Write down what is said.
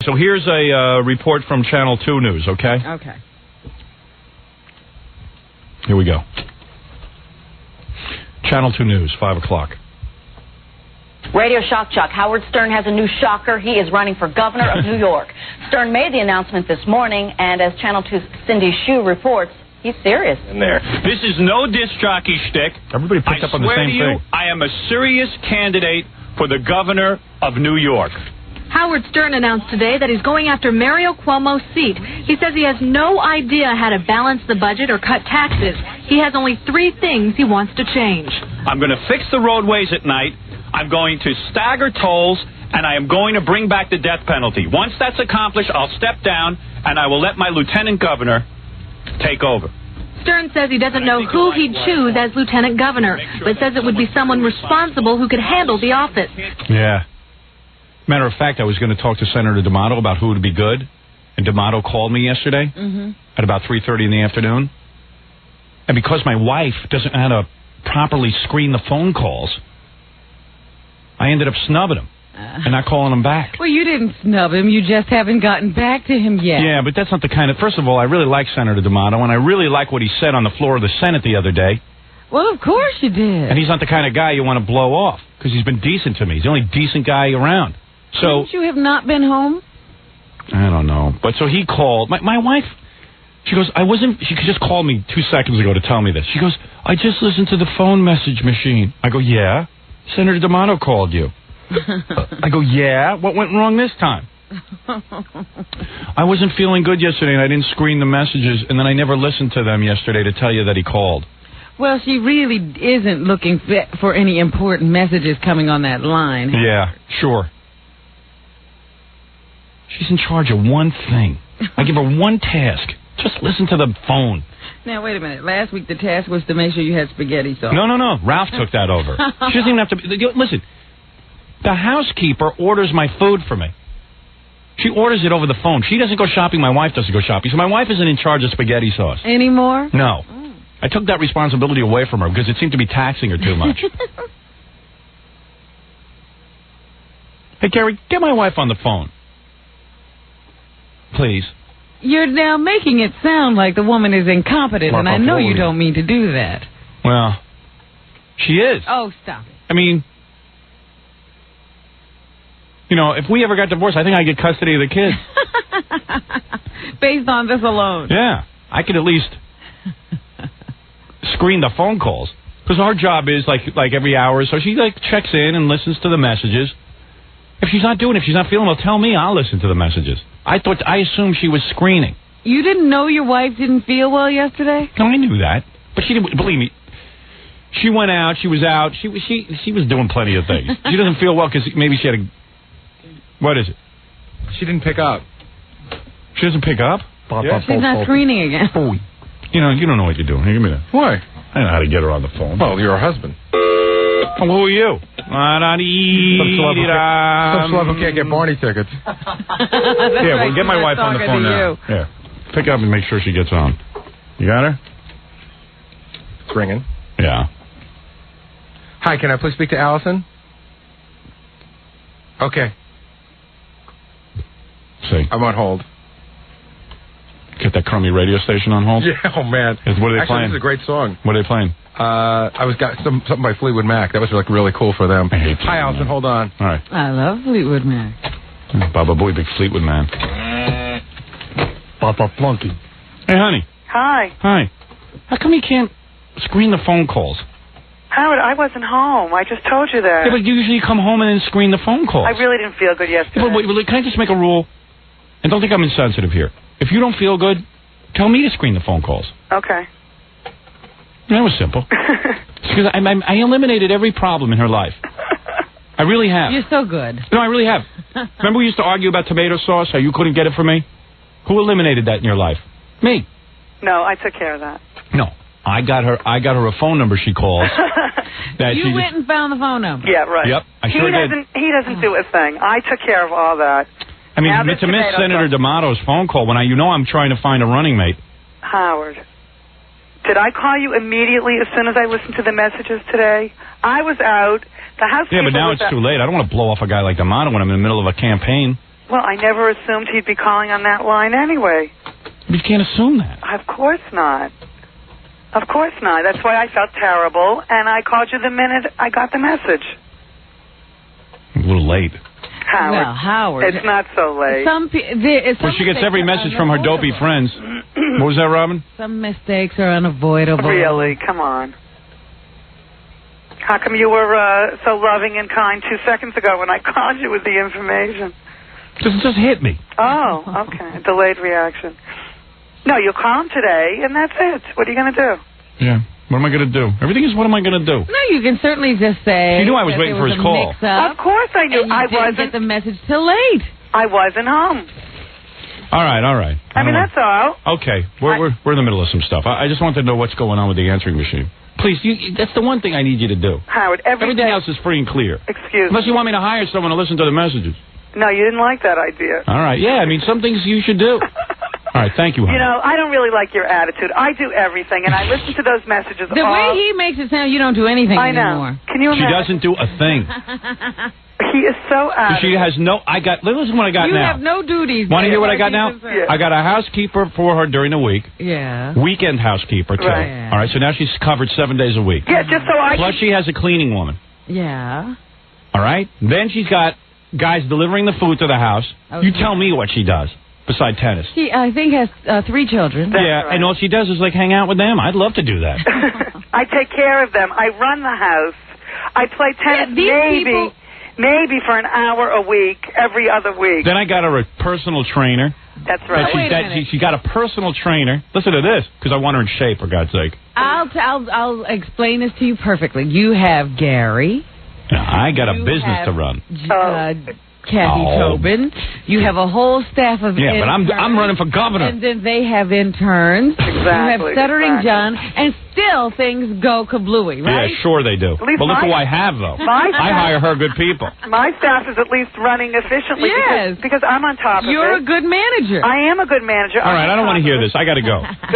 so here's a report from Channel 2 News, okay? Okay. Here we go. Channel 2 News, 5 o'clock. Radio Shock Chuck. Howard Stern has a new shocker. He is running for governor of New York. Stern made the announcement this morning, and as Channel 2's Cindy Hsu reports, he's serious. In there. This is no disc jockey shtick. Everybody picked up on the same thing. I am a serious candidate for the governor of New York. Howard Stern announced today that he's going after Mario Cuomo's seat. He says he has no idea how to balance the budget or cut taxes. He has only 3 things he wants to change. I'm going to fix the roadways at night. I'm going to stagger tolls, and I am going to bring back the death penalty. Once that's accomplished, I'll step down, and I will let my lieutenant governor take over. Stern says he doesn't know who he'd choose as lieutenant governor, but says it would be someone responsible who could handle the office. Yeah. Matter of fact, I was going to talk to Senator D'Amato about who would be good, and D'Amato called me yesterday at about 3:30 in the afternoon. And because my wife doesn't know how to properly screen the phone calls, I ended up snubbing him and not calling him back. Well, you didn't snub him. You just haven't gotten back to him yet. Yeah, but that's not the kind of... First of all, I really like Senator D'Amato, and I really like what he said on the floor of the Senate the other day. Well, of course you did. And he's not the kind of guy you want to blow off, because he's been decent to me. He's the only decent guy around. So Shouldn't you have not been home? I don't know. But so he called. My wife, she goes, she just called me 2 seconds ago to tell me this. She goes, I just listened to the phone message machine. I go, yeah? Senator D'Amato called you. I go, yeah? What went wrong this time? I wasn't feeling good yesterday, and I didn't screen the messages, and then I never listened to them yesterday to tell you that he called. Well, she really isn't looking for any important messages coming on that line. Yeah, sure. She's in charge of one thing. I give her one task. Just listen to the phone. Now, wait a minute. Last week the task was to make sure you had spaghetti sauce. No. Ralph took that over. She doesn't even have to... Listen, the housekeeper orders my food for me. She orders it over the phone. She doesn't go shopping. My wife doesn't go shopping. So my wife isn't in charge of spaghetti sauce. Anymore? No. I took that responsibility away from her because it seemed to be taxing her too much. Hey, Gary, get my wife on the phone. Please. You're now making it sound like the woman is incompetent, and I know you don't mean to do that. Well, she is. Oh, stop it. I mean, you know, if we ever got divorced, I think I'd get custody of the kids. Based on this alone. Yeah. I could at least screen the phone calls. Because our job is like every hour or so, she checks in and listens to the messages. If she's not doing it, if she's not feeling well, tell me. I'll listen to the messages. I assumed she was screening. You didn't know your wife didn't feel well yesterday? No, I knew that. But she didn't, believe me, she went out, she was out, she was doing plenty of things. She doesn't feel well because maybe she had a... What is it? She didn't pick up. She doesn't pick up? Yeah. She's not screening again. Oh, you don't know what you're doing. Here, give me that. Why? I know how to get her on the phone. Well, you're her husband. Oh, who are you? Some celeb who can't get Barney tickets. Yeah, well, get my wife on the phone now. Yeah. Pick up and make sure she gets on. You got her? It's ringing. Yeah. Hi, can I please speak to Allison? Okay. See. I'm on hold. Get that crummy radio station on hold? Yeah, oh man. What are they playing? This is a great song. What are they playing? I got something by Fleetwood Mac. That was really cool for them. I hate Hi, Allison, hold on. All right. I love Fleetwood Mac. Baba Booey, big Fleetwood man. Papa Flunky. Hey, honey. Hi. Hi. How come you can't screen the phone calls? Howard, I wasn't home. I just told you that. Yeah, but usually you come home and then screen the phone calls. I really didn't feel good yesterday. Yeah, but wait, can I just make a rule? And don't think I'm insensitive here. If you don't feel good, tell me to screen the phone calls. Okay. That was simple. Because I eliminated every problem in her life. I really have. You're so good. No, I really have. Remember we used to argue about tomato sauce, how you couldn't get it for me? Who eliminated that in your life? Me. No, I took care of that. No. I got her a phone number she calls. You went and found the phone number. Yeah, right. Yep, I sure did. He doesn't do a thing. I took care of all that. I mean, to miss Senator D'Amato's phone call when I'm trying to find a running mate. Howard, did I call you immediately as soon as I listened to the messages today? I was out. The housekeeper. Yeah, but now it's too late. I don't want to blow off a guy like D'Amato when I'm in the middle of a campaign. Well, I never assumed he'd be calling on that line anyway. But you can't assume that. Of course not. Of course not. That's why I felt terrible, and I called you the minute I got the message. A little late. Howard. Well, Howard. It's not so late. Well, she gets every message from her dopey friends. What was that, Robin? Some mistakes are unavoidable. Really? Come on. How come you were so loving and kind 2 seconds ago when I called you with the information? Just hit me. Oh, okay. Delayed reaction. No, you'll call him today, and that's it. What are you going to do? Yeah. What am I going to do? Everything is what am I going to do? No, you can certainly just say. She knew I was waiting for his call. Of course I knew. And you I didn't wasn't. get the message till late. I wasn't home. All right. I mean, that's all. Okay. We're in the middle of some stuff. I just wanted to know what's going on with the answering machine. Please, that's the one thing I need you to do. Howard, everything else is free and clear. Excuse Unless me. you want me to hire someone to listen to the messages. No, you didn't like that idea. All right. Yeah, I mean, some things you should do. All right. Thank you, honey. You know, I don't really like your attitude. I do everything, and I listen to those messages The way he makes it sound, you don't do anything I know. anymore. Can you She imagine? doesn't do a thing. He is so out. She has no. Listen what I got You now. have no duties. Want to hear what I got now? Yeah. I got a housekeeper for her during the week. Yeah. Weekend housekeeper, too. Right. All right, so now she's covered 7 days a week. Yeah, just so I Plus, she has a cleaning woman. Yeah. All right? Then she's got guys delivering the food to the house. Okay. You tell me what she does besides tennis. She, I think, has 3 children. Yeah, right. and all she does is, like, hang out with them. I'd love to do that. I take care of them. I run the house. I play tennis maybe for an hour a week, every other week. Then I got her a personal trainer. That's right. Wait a minute. She got a personal trainer. Listen to this, because I want her in shape, for God's sake. I'll explain this to you perfectly. You have Gary. Now, I got a You business have to run. Kathy Tobin. You have a whole staff of Yeah, interns. but I'm running for governor. And then they have interns. You have Exactly. Stuttering John, and still things go kablooey, right? Yeah, sure they do. least But look my- who I have, though. my I hire her good people. My staff is at least running efficiently Yes. because I'm on top of You're it. a good manager. I am a good manager. All right, I don't want to hear this. I got to go. Goodbye.